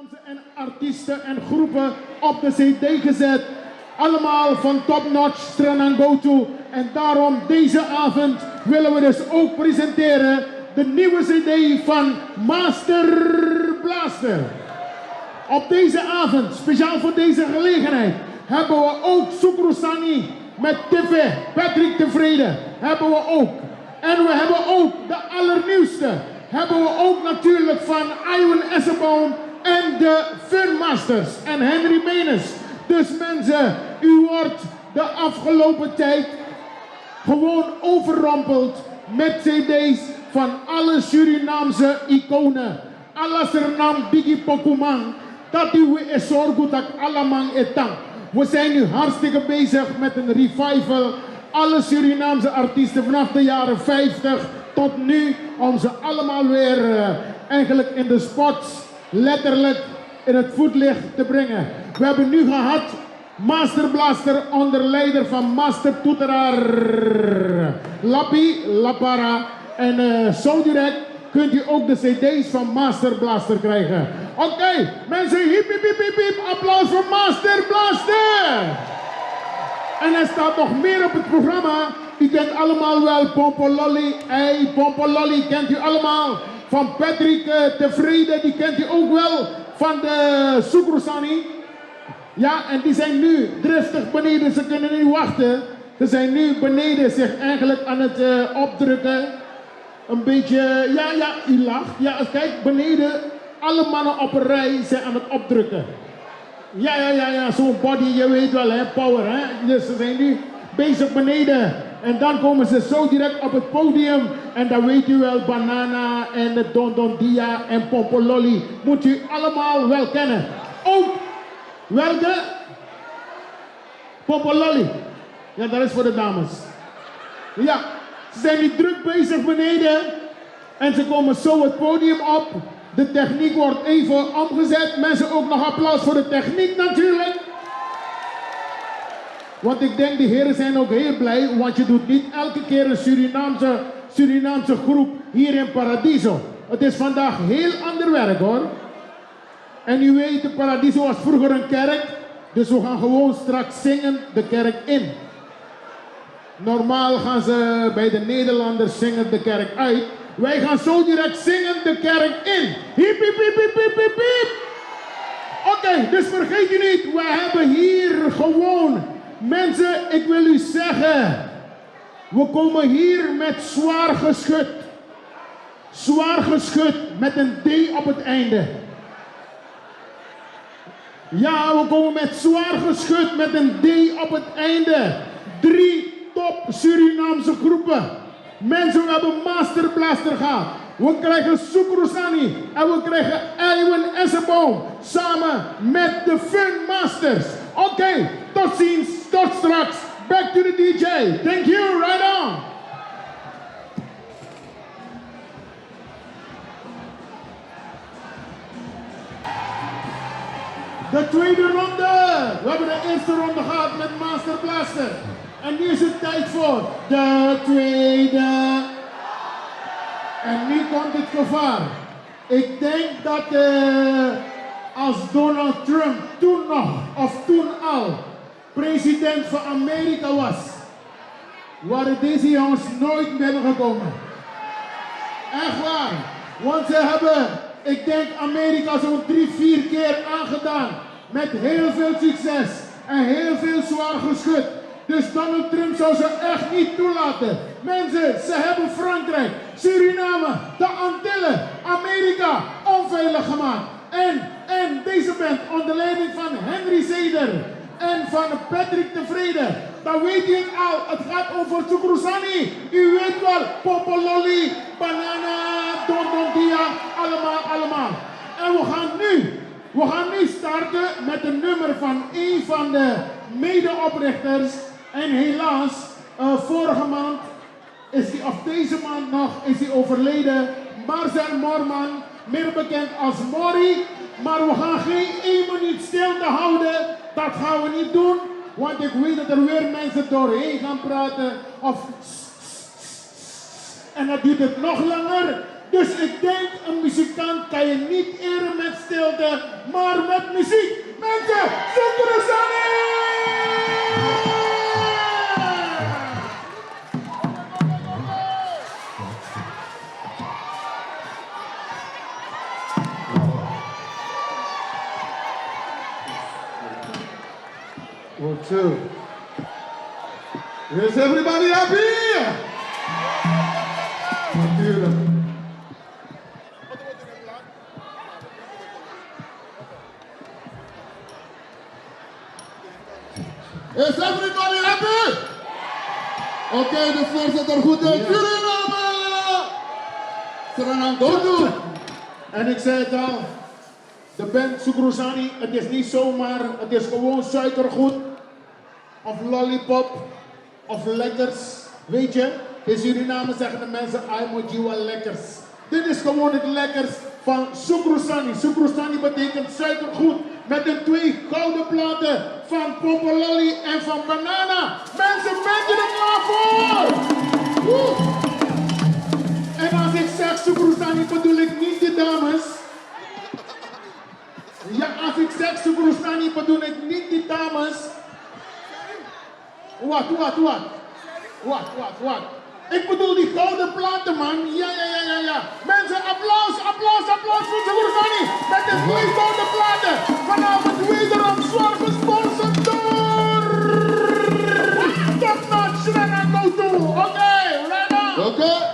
Surinaamse en artiesten en groepen op de CD gezet. Allemaal van top-notch Sranan Gowtu. En daarom deze avond willen we dus ook presenteren de nieuwe CD van Master Blaster. Op deze avond, speciaal voor deze gelegenheid, hebben we ook Sukru Sani met TEVÉ, TEVREDEN, hebben we ook. En we hebben ook de allernieuwste, hebben we ook natuurlijk van ICONEN en de Funmasters en Henry Menes. Dus mensen, u wordt de afgelopen tijd gewoon overrompeld met CD's van alle Surinaamse iconen. Alla Sranan Bigi Pokuman, dat u is zorgen dat allemaal etang. We zijn nu hartstikke bezig met een revival. Alle Surinaamse artiesten vanaf de jaren 50 tot nu, om ze allemaal weer eigenlijk in de spots, letterlijk in het voetlicht te brengen. We hebben nu gehad Master Blaster onder leider van Master Toeteraar Lappi, Lapara. En zo direct kunt u ook de CD's van Master Blaster krijgen. Oké, mensen, hip hip hip hip hip, applaus voor Master Blaster! En er staat nog meer op het programma. U kent allemaal wel Pompololly. Hey, Pompololly kent u allemaal. Van TEVREDEN, die kent u ook wel. Van de Sukru Sani. Ja, en die zijn nu driftig beneden. Ze kunnen niet wachten. Ze zijn nu beneden zich eigenlijk aan het opdrukken. Een beetje, ja, u lacht. Ja, kijk, beneden. Alle mannen op een rij zijn aan het opdrukken. Ja, zo'n body, je weet wel, hè, power, hè. Dus ze zijn nu bezig beneden. En dan komen ze zo direct op het podium. En dan weet u wel, Banana en de Don Dia en Pompololly. Moet u allemaal wel kennen. Ook, welke? Pompololly. Ja, dat is voor de dames. Ja, ze zijn nu druk bezig beneden. En ze komen zo het podium op. De techniek wordt even omgezet. Mensen, ook nog applaus voor de techniek natuurlijk. Want ik denk de heren zijn ook heel blij. Want je doet niet elke keer een Surinaamse groep hier in Paradiso. Het is vandaag heel ander werk hoor. En u weet, de Paradiso was vroeger een kerk. Dus we gaan gewoon straks zingen de kerk in. Normaal gaan ze bij de Nederlanders zingen de kerk uit. Wij gaan zo direct zingen de kerk in. Hip, hip, hip, hip, hip, hip, hip. Oké, dus vergeet u niet, we hebben hier gewoon, mensen, ik wil u zeggen, we komen hier met zwaar geschut. Zwaar geschut met een D op het einde. Ja, we komen met zwaar geschut met een D op het einde. 3 top Surinaamse groepen. Mensen, we hebben Master Blaster gehad. We krijgen Sukru Sani. En we krijgen ICONEN samen met de Funmasters. Oké, tot ziens, tot straks. Back to the DJ. Thank you, right on. De tweede ronde. We hebben de eerste ronde gehad met Master Blaster. En nu is het tijd voor de tweede. En nu komt het gevaar. Ik denk dat als Donald Trump toen nog, of toen al, president van Amerika was, waren deze jongens nooit binnengekomen. Echt waar. Want ze hebben, ik denk Amerika zo'n 3-4 keer aangedaan. Met heel veel succes en heel veel zwaar geschut. Dus Donald Trump zou ze echt niet toelaten. Mensen, ze hebben Frankrijk, Suriname, de Antillen, Amerika onveilig gemaakt. En deze band onder leiding van Henry CEDER en van TEVREDEN. Dan weet u het al, het gaat over Sukru Sani. U weet wel, Pompololly, Banana, Don Dia, allemaal. En we gaan nu starten met een nummer van een van de medeoprichters. En helaas, vorige maand is hij, of deze maand nog, is hij overleden. Marcel Morman, meer bekend als Mori. Maar we gaan geen 1 minuut stilte houden. Dat gaan we niet doen. Want ik weet dat er weer mensen doorheen gaan praten. En dat duurt het nog langer. Dus ik denk, een muzikant kan je niet eren met stilte, maar met muziek. Mensen, Sukru Sani! Well, two. Is everybody happy? Natuurlijk. Is everybody happy? Oké, de sfeer zit er goed in. Jullie namen! Sranan, Gowtu. En ik zei het al, de band Sukru Sani, het is niet zomaar, het is gewoon suikergoed, of lollipop, of lekkers. Weet je, in Suriname zeggen de mensen, I moet you wel lekkers. Dit is gewoon het lekkers van Sukru Sani. Sukru Sani betekent suikergoed met de 2 gouden platen van Popololly en van Banana. Mensen, bent je er klaar voor? Woe! En als ik zeg Sukru Sani bedoel ik niet de dames. Ja, als ik zeg Sukru Sani bedoel ik niet die dames. Wat? Ik bedoel die gouden platen, man. Ja. Mensen, applaus voor Sukru Sani. Met de 2 gouden platen. Vanavond wederom zwaar gesponsord door Top Notch Sranan Gowtu. Oké, right on. Oké.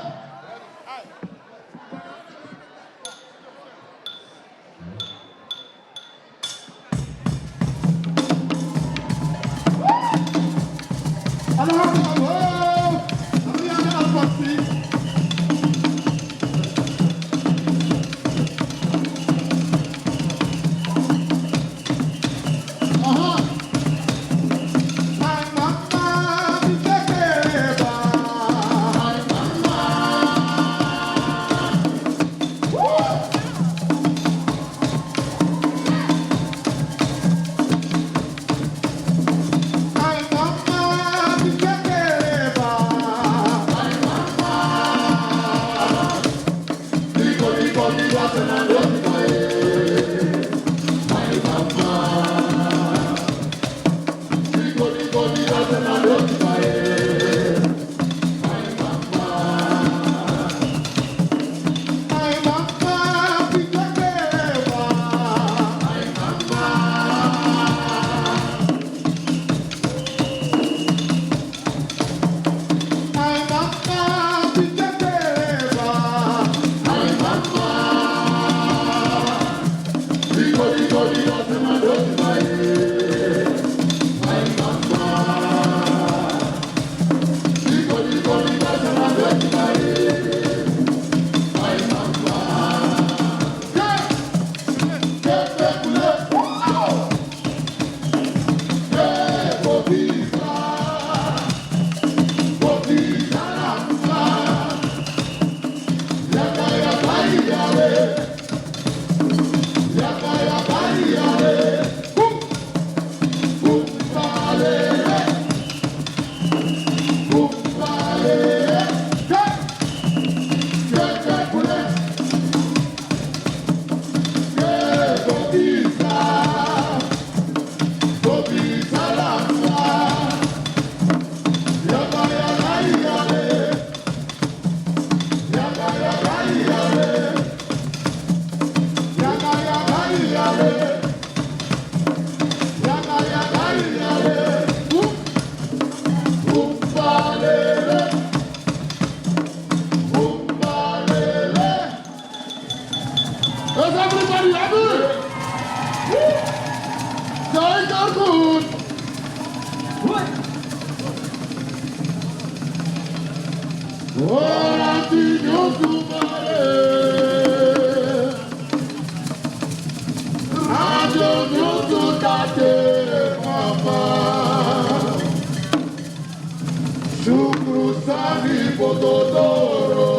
Sukru Sani Pododoro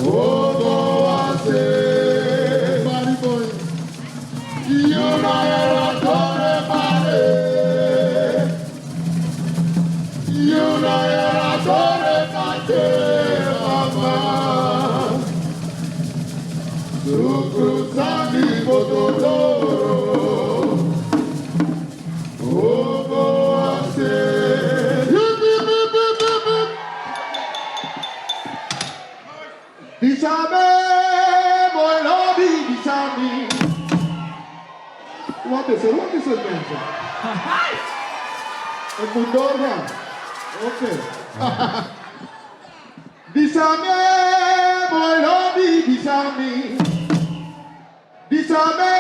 Odo Ase Bari boy Yuna era Tore Mare Yuna era Tore Mate Sukru Sani Botodoro. Ogo Ase. Disame, boy, lobby, disame. Wat is het mensen? Het moet doorgaan. Oké. Disame, boy, lobby, disame. Disame,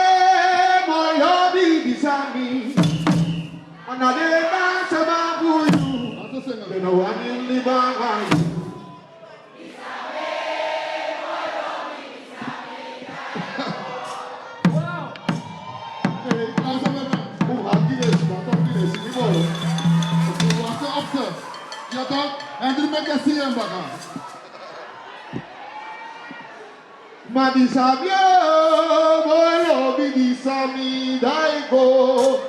boy, lobby, disame. Another dance about you. You know I'm in the bang. Ja toch? En toen ben ik een CM bakken. Ma disame, boy, lobby, disame, daigo.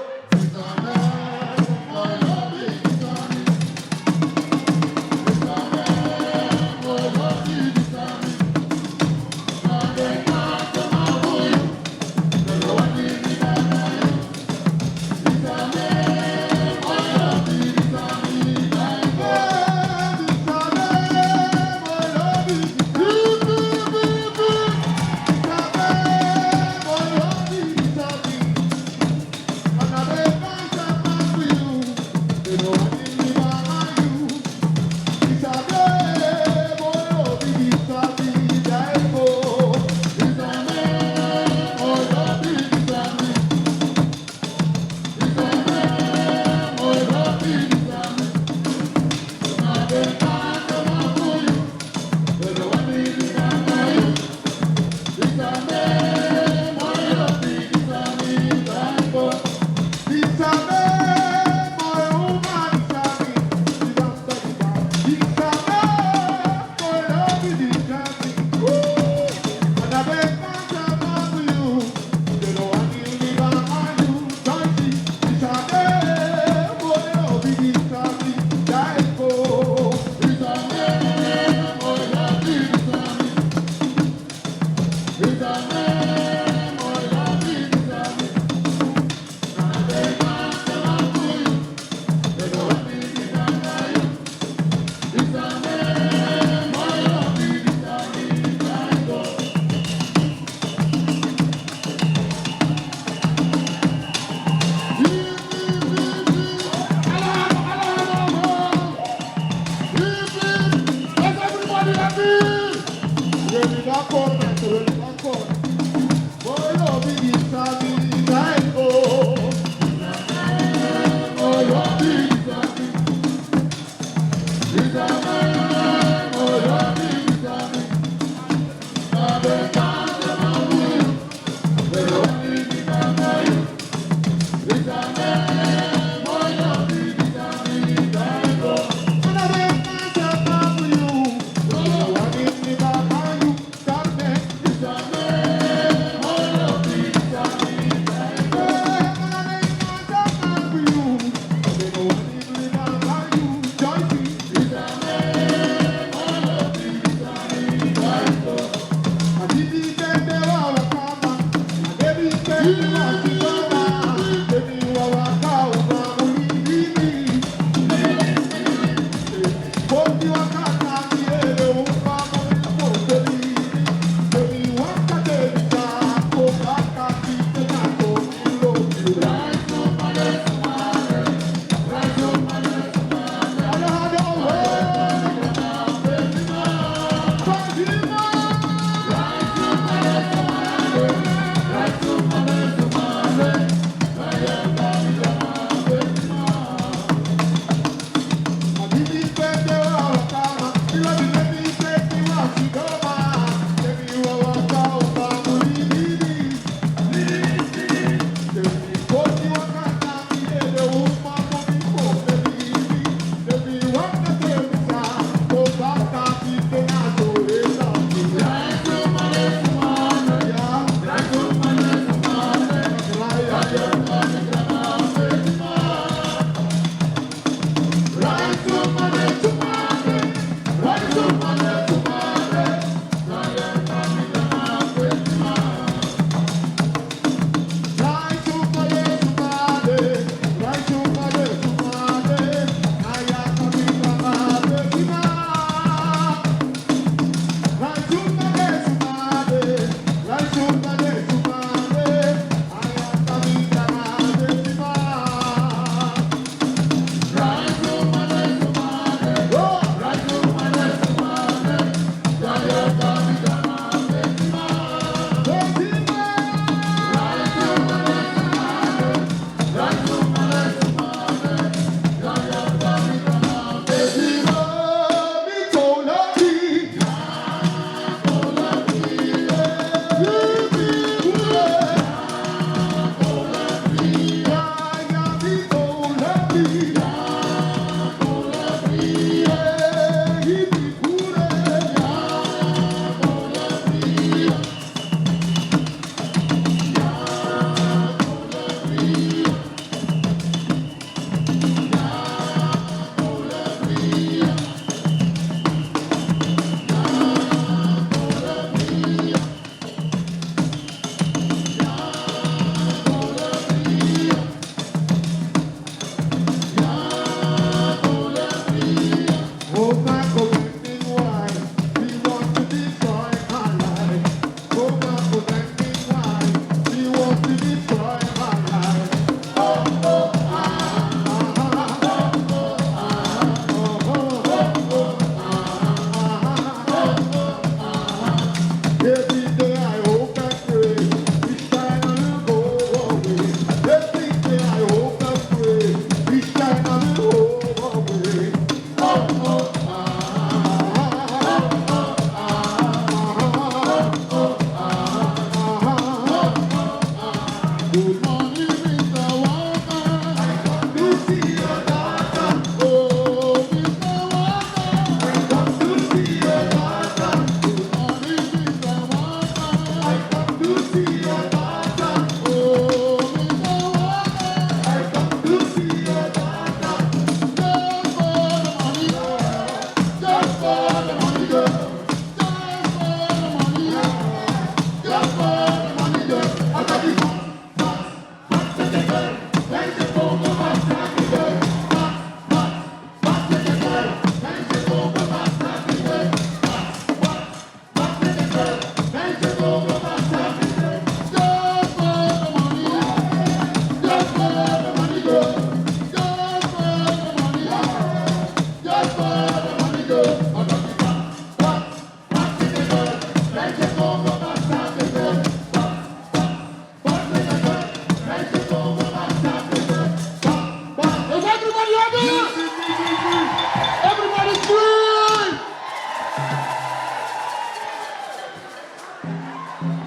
Akkoord, mensen, akkoord.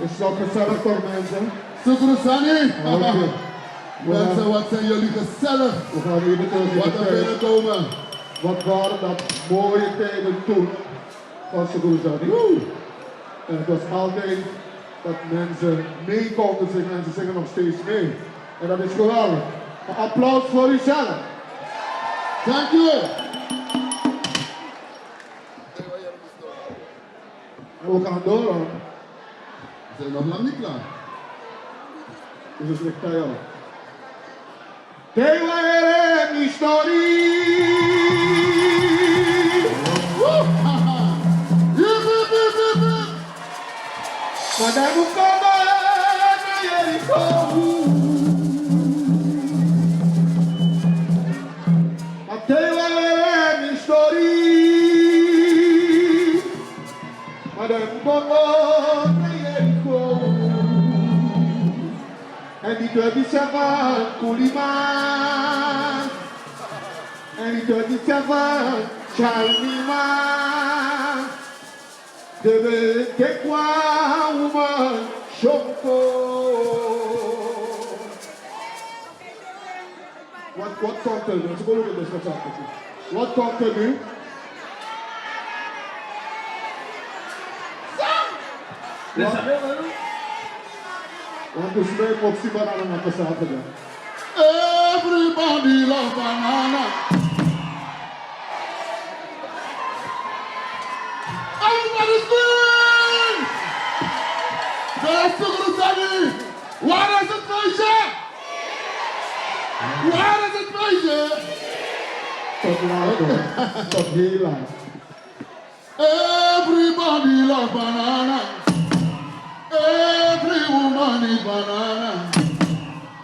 Is dat gezellig voor mensen? Sukru Sani. Oké. Mensen, wat zijn jullie gezellig? We gaan hier natuurlijk Wat er binnenkomen. Wat waren dat mooie tijden toen van Sukru Sani. En het was altijd dat mensen mee konden zingen en ze zingen nog steeds mee. En dat is geweldig. Een applaus voor uzelf. Dank je. En we gaan door hoor. We zijn nog lang niet klaar. Dus het ligt bij jou. TWEE mi story. Madamu Kaba na Jericho. TWEE mi story. Madamu Kaba na Jericho. En die 27 Kuliman. En die 27 Chalmiman. De Tekwa woman Shoko. What komt er nu? Let's go look at this. What's happening? What komt er nu? Want de smeek op die banana met de zaterdag. Everybody love banana. Everybody sing! Daar is Sukru Sani. Waar is het meisje? Waar is het meisje? Tot later. Tot heel laat. Everybody love banana. Every woman is banana.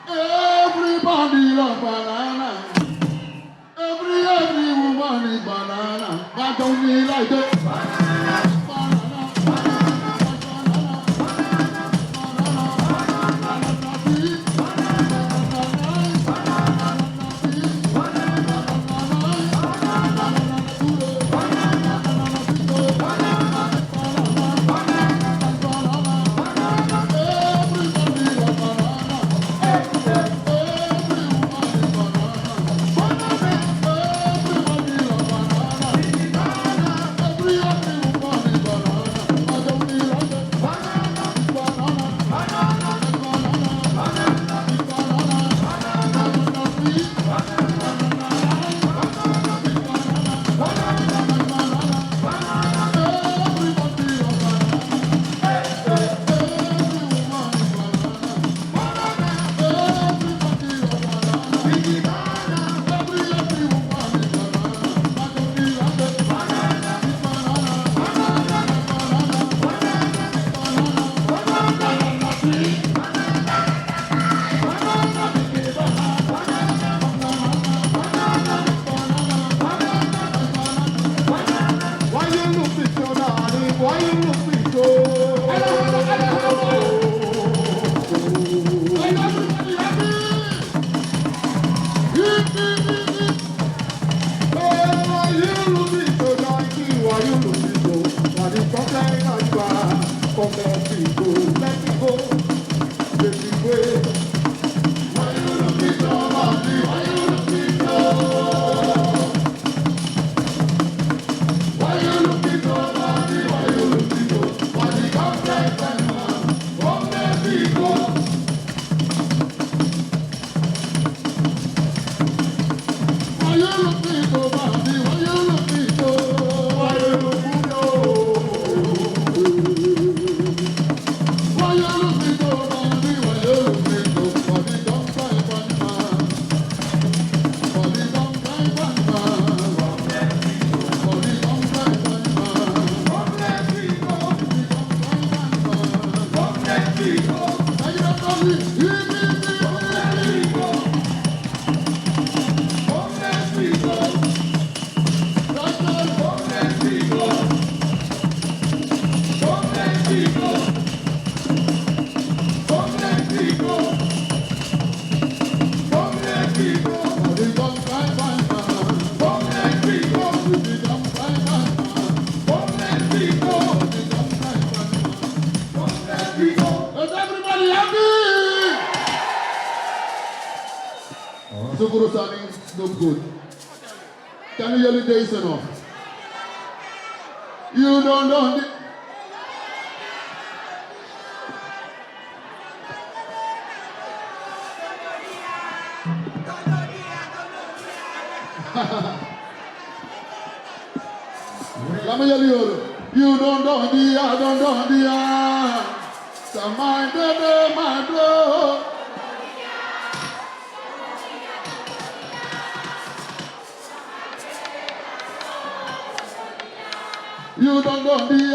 Everybody love banana. Every woman is banana. But don't be like that. Banana, banana, banana, banana, banana, banana, We go. Sukru Sani doet goed. Kennen jullie deze nog? You don't know the... Laat me jullie horen. You don't know the... Samai de my bro. You don't know the...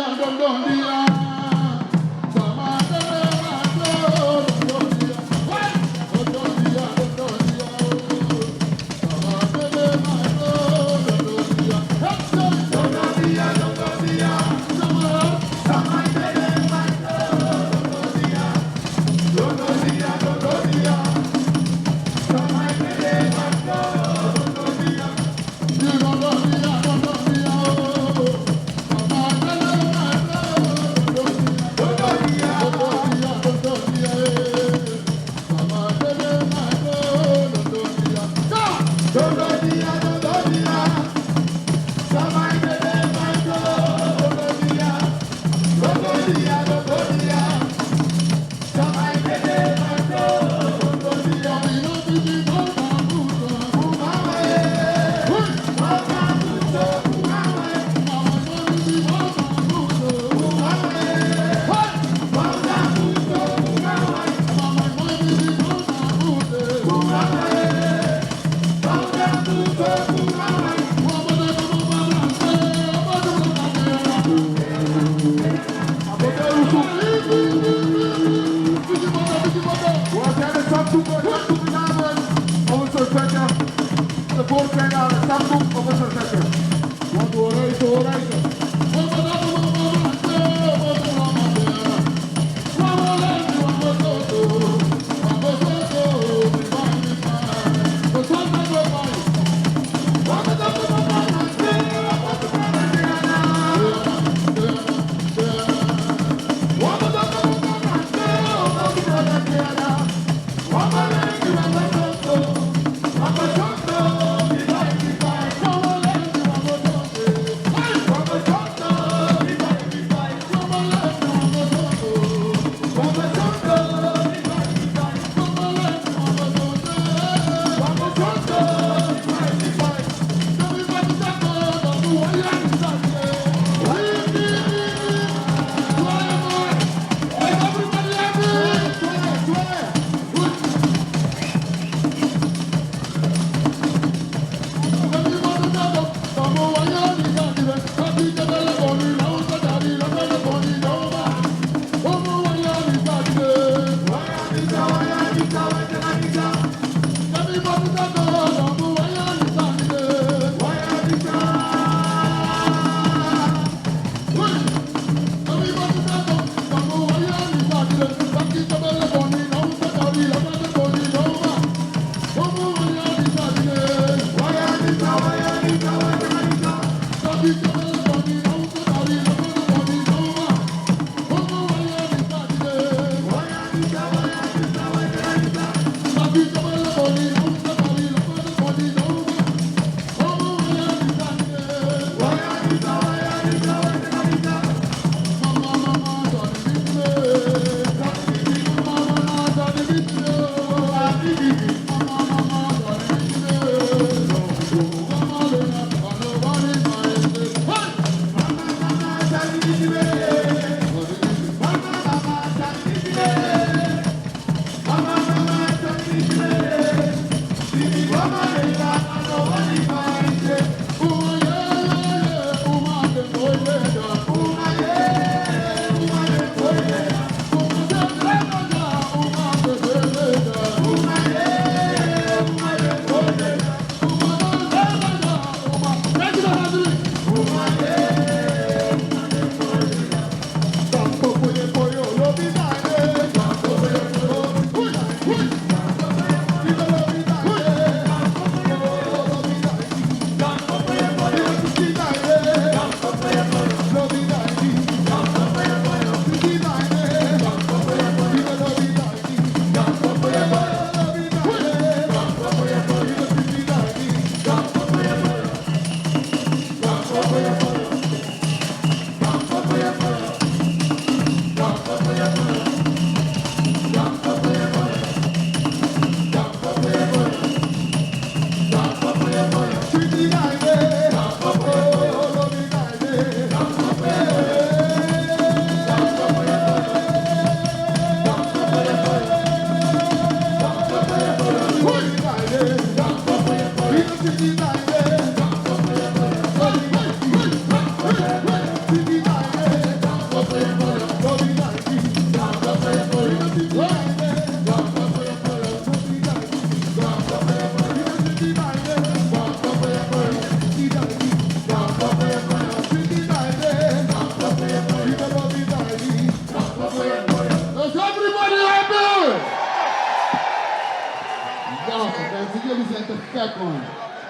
lachen. Mensen, jullie zijn te gek, man.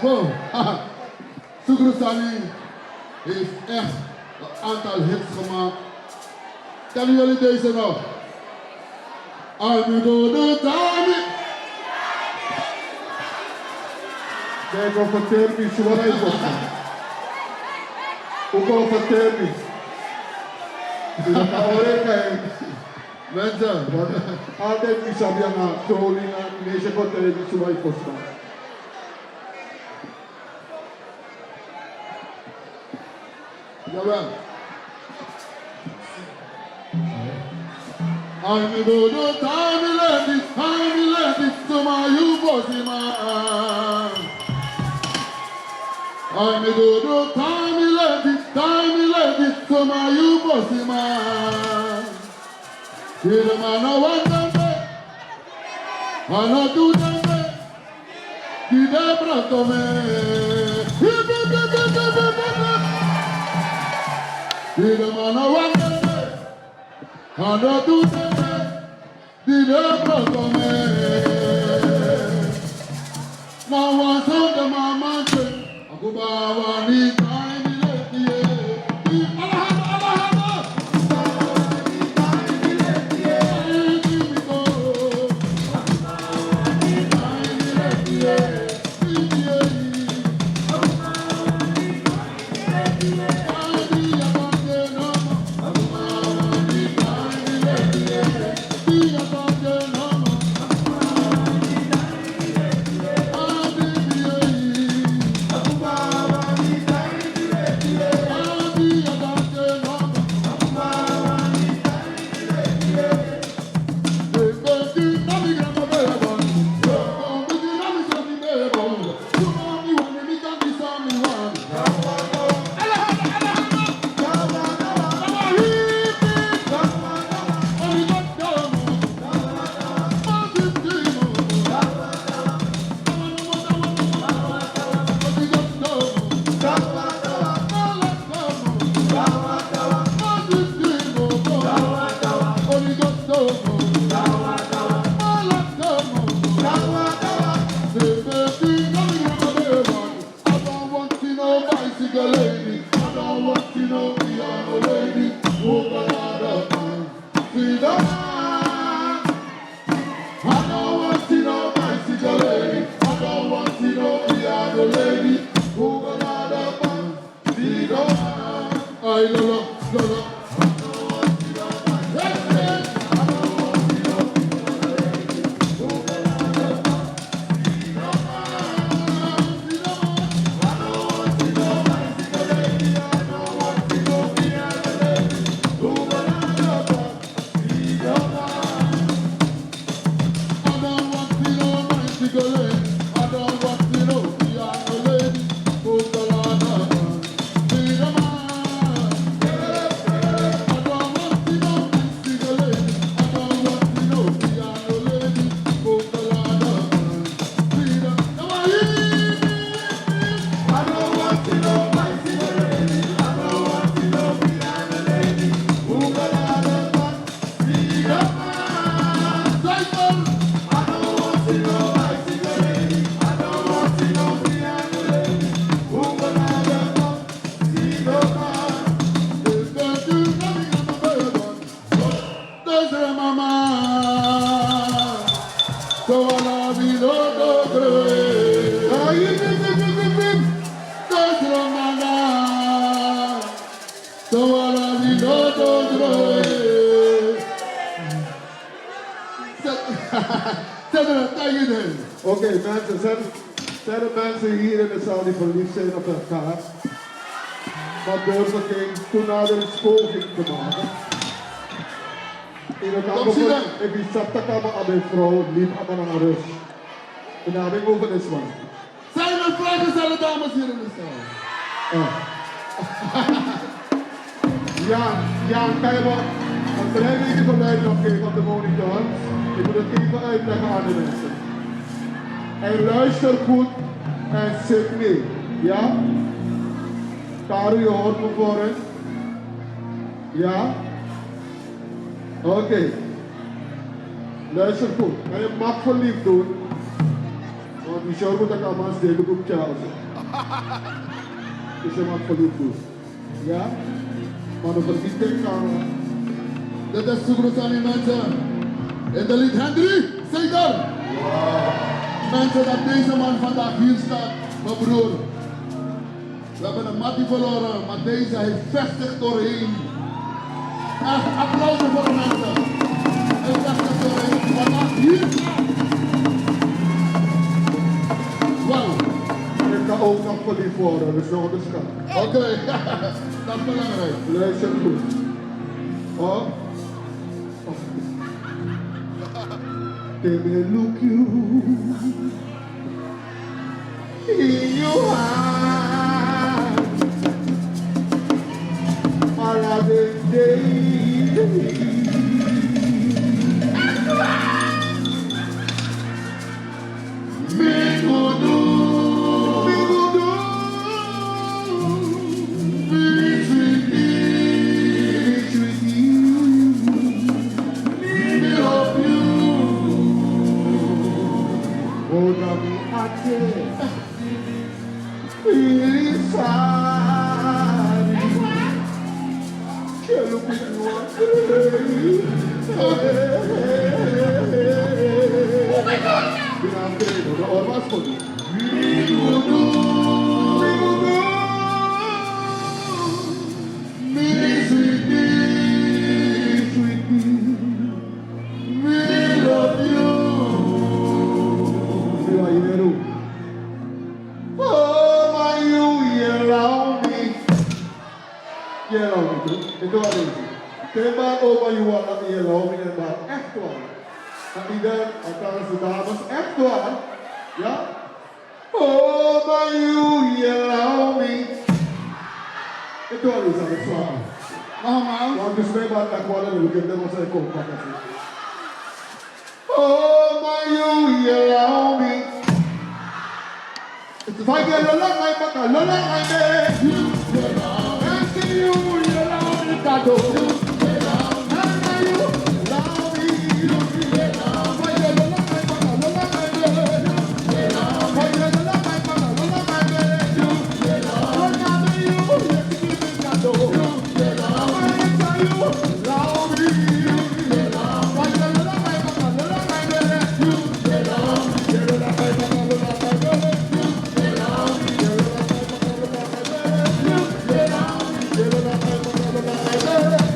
Wow. Sukru Sani heeft echt een aantal hits gemaakt. Kennen jullie deze nog? Amigo de Dami. Kijk of het thermisch wat hij wordt. Ook of het thermisch. Dus dat kan ook Mensen. altijd bisa na trolling na deze partij die zo uit kost. Jawel. Amigo de Dami lady, to my you bossy man. Amigo de Dami lady, to my you bossy man. Hear the man I want them there, I not do them there. Give them breath to me. Hear the man I want them there, I not do them there. Give them breath to me. Now once on the mama say, I go back and time left here. Oké, mensen, zijn er mensen hier in de zaal die verliefd zijn op elkaar? Maar durven geen toenaderingspoging te maken? In het geval, ik die zat te komen aan mijn vrouw, liep aan mijn rust. En daar heb ik over dit man. Zijn er vrijgezelle dames hier in de zaal? Ja, kan je me een klein beetje geluid nog geven op de monitor? Ik moet het even uitleggen aan de mensen. En luister goed en zit mee. Ja? Karel, je hoort me voorin? Ja? Oké. Luister goed. Ga je mak verliefd doen? die show moet ik allemaal steken op Charles. Dus je mag verliefd doen. Ja? Maar dan verliefd ik kan. Dit is Sukru Sani mensen. In de lied Henry, CEDER. Mensen dat deze man vandaag hier staat, mijn broer. We hebben een mattie verloren, maar deze heeft vestig doorheen. Echt applaus voor de mensen. Hij vestig doorheen. Vandaag hier staat. Wauw. Ik kan ook nog verliefd worden, dus nog een schat. Oké, dat is belangrijk. Luister goed. Oh. Let me look you in your eyes, Paradiso. Echt waar. En iedereen, althans de dames, echt waar. Ja? Oh, maar you allow me. Het was iets aan het zwaar. Nogmaals. Want dus wij waren daar gewoon en we kunnen ons even komen pakken. Oh, maar you allow me. Het is like a lola my baka, lola my baby. You allow me. And see you allow me, Kado. Yeah.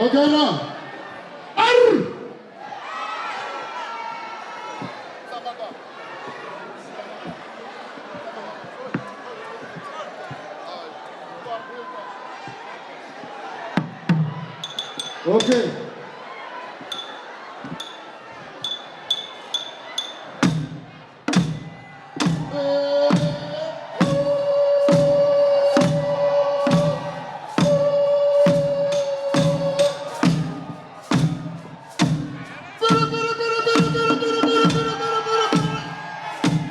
Okay now. Okay.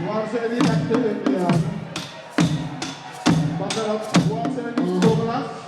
Waar zijn die echte Indianen? Wat zijn die Douglas?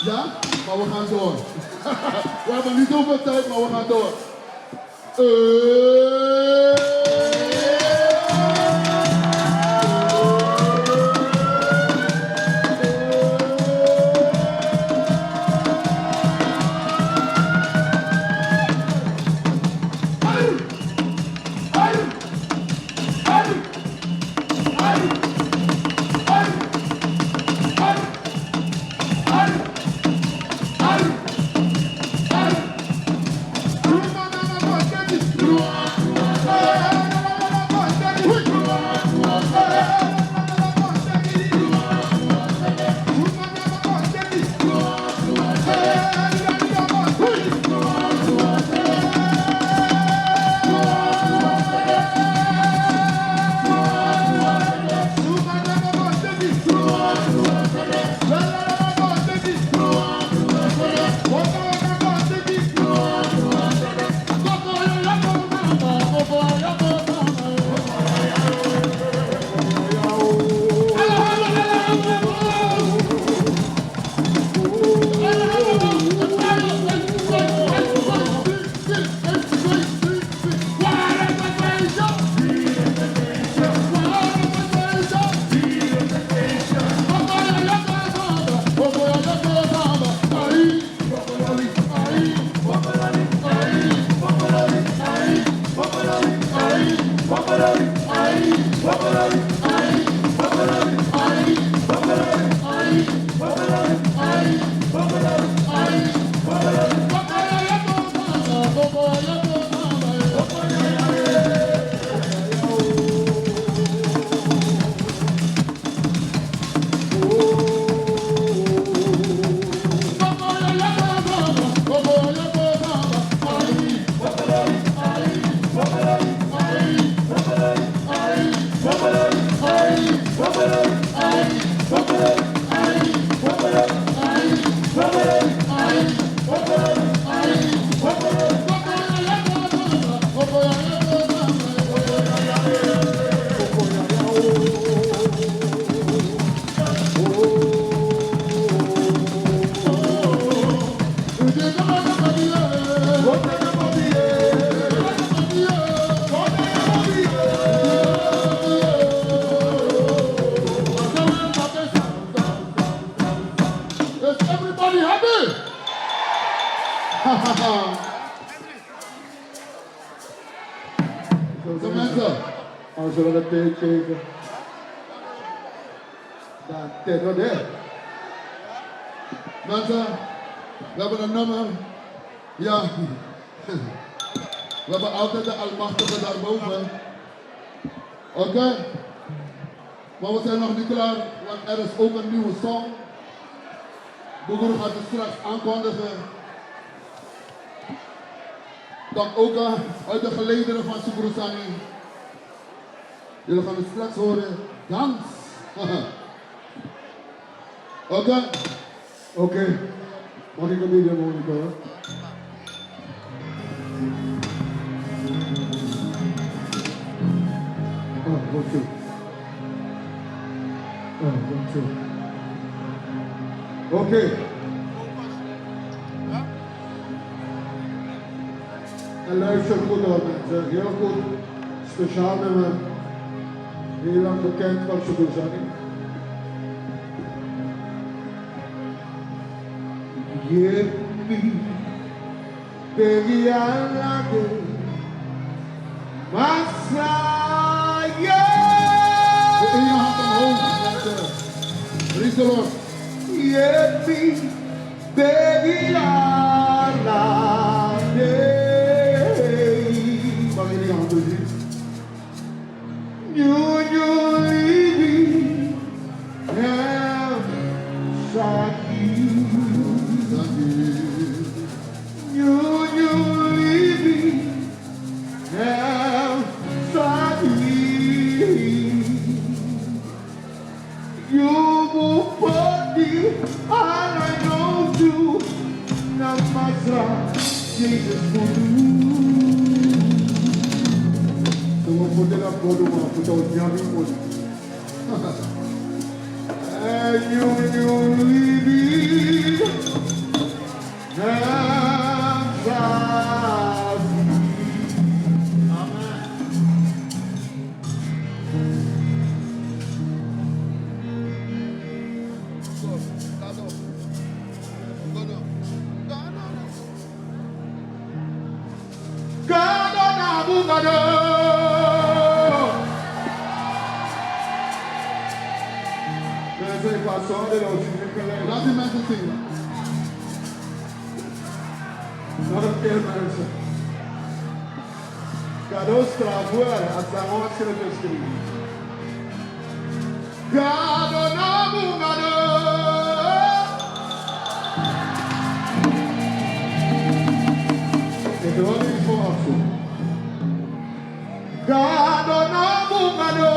Ja, maar we gaan door. We hebben niet zoveel tijd, maar we gaan door. Hey! Zo mensen. Als we dat tegen. Dat TEVREDEN. Mensen, we hebben een nummer. Ja. We hebben altijd de Almachtige daarboven. Oké? Maar we zijn nog niet klaar, want er is ook een nieuwe song. Boegoer gaat het straks aankondigen. Dan ook uit de gelederen van Sukru Sani. Jullie gaan het straks horen. Dans. Oké? Oké. Mag ik een video monitoren? Oh, wat zo. Oh, wat zo. Oké. En luister goed hoor mensen, heel goed. Speciaal nummer. Heel lang bekend van Sukru Sani. Yepi, Begialage, Masaya. De ene hand omhoog, mensen. Praise the Lord. Yepi, Begialage. Mag je die handen zien? Libi, El Saki. You living now, sorry. You will party, all I know you. Now my son, Jesus for you. So we'll put it up, go to one, put out yummy money. And you living. Laat die mensen zingen. Nog een keer mensen. Cadeaus travare, als dat woord schrijven geschreven. Gado na bungado. Ik wil niet voor afzoek. Gado na bungado.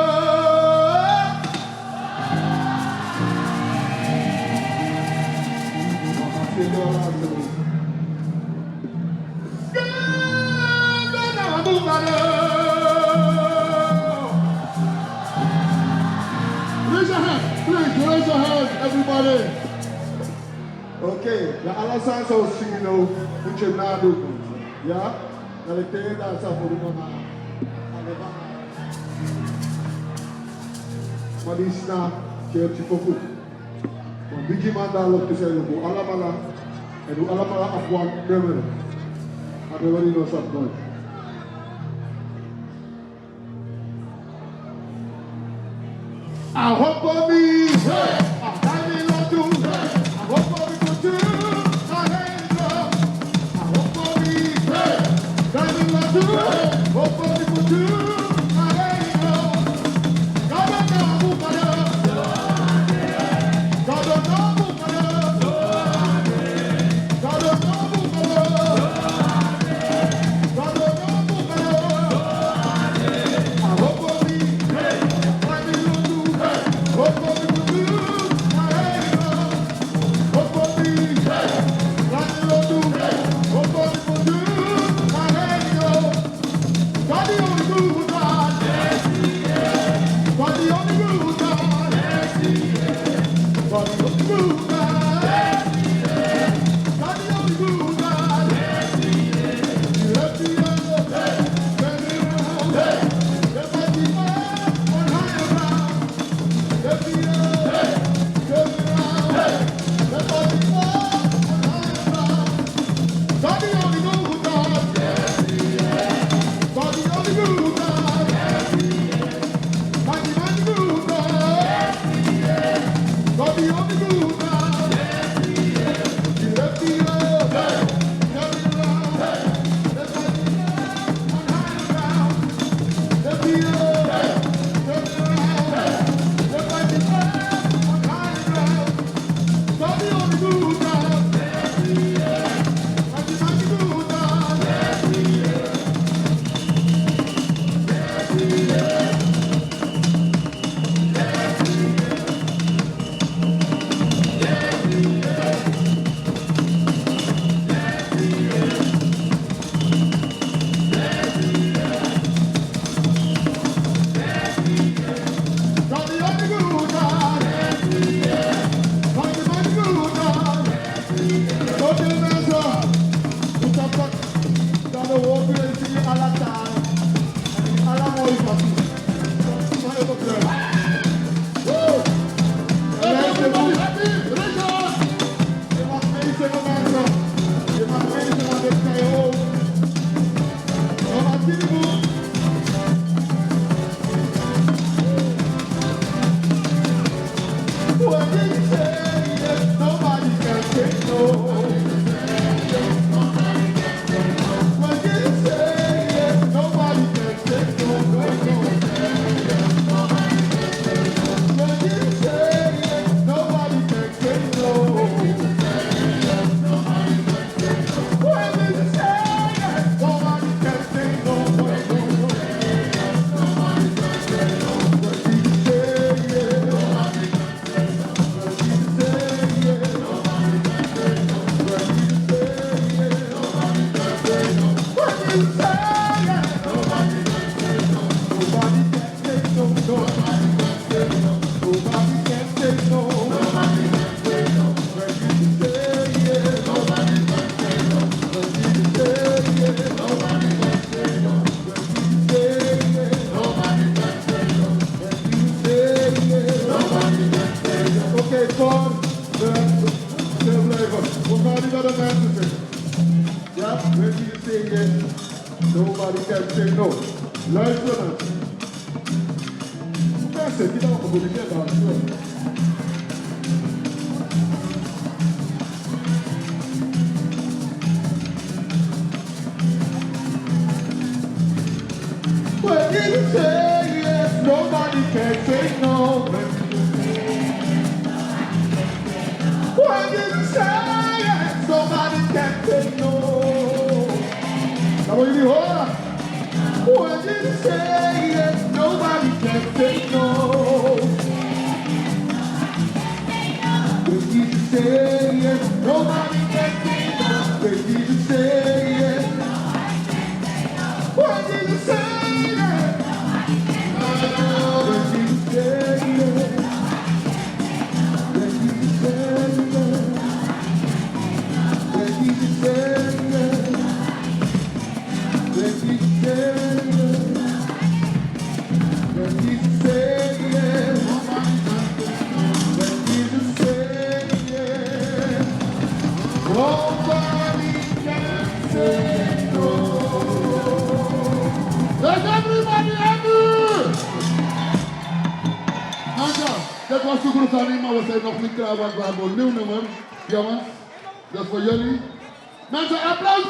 Raise your hand, please, raise your hand, everybody. Oké, de alasan zou zingen nou, moet je nadoen. Ja? Dat ik tegen dat zou voor de mama. Maar die is na, keertje voor goed. Want die man daar loopt te zeggen, hoe allemaal en hoe allemaal afwan nummer. Maar we willen nog wat nooit. I hope for me, hey, I love you, hey, I hope for me to do, I hate love. I hope for me, hey, I love you, hey, hope for me to do, I hate love. God don't know who I am, God don't know who I am, God don't know who I am, God don't know who I am. I hope for me, hey, I love you, hey, hope for me to do, I hate love. Hope for me, hey, I love you, hey, hope for me to do, I hate love. God the only good God, God the only good God, God the only good God, God the only good God. You left me alone, hey, turn me around, hey, left my people on higher ground. Left me alone, hey, turn me around, hey, left my people on higher ground. God the tijd voor de stilblijven. We gaan niet naar de mensen zitten. Ja, when you say yes, nobody can say no. Luisteren. Mensen, die dan gepubliceerd hadden. When you say yes, nobody can say no. When you say yes, nobody can say no. Now you hear? When you say yes, nobody can say no. When you say yes, nobody can say no. When you say yes, when you say yes, when you say yes, when you say yes, when you say yes. When he said yes, when he said yes, when he said yes, nobody can say no. Does everybody happy? Anja, dat was Sukru Sani, maar we zijn nog niet klaar, want we hebben een nieuw nummer. Jongens, dat is voor jullie. Mensen, applaus!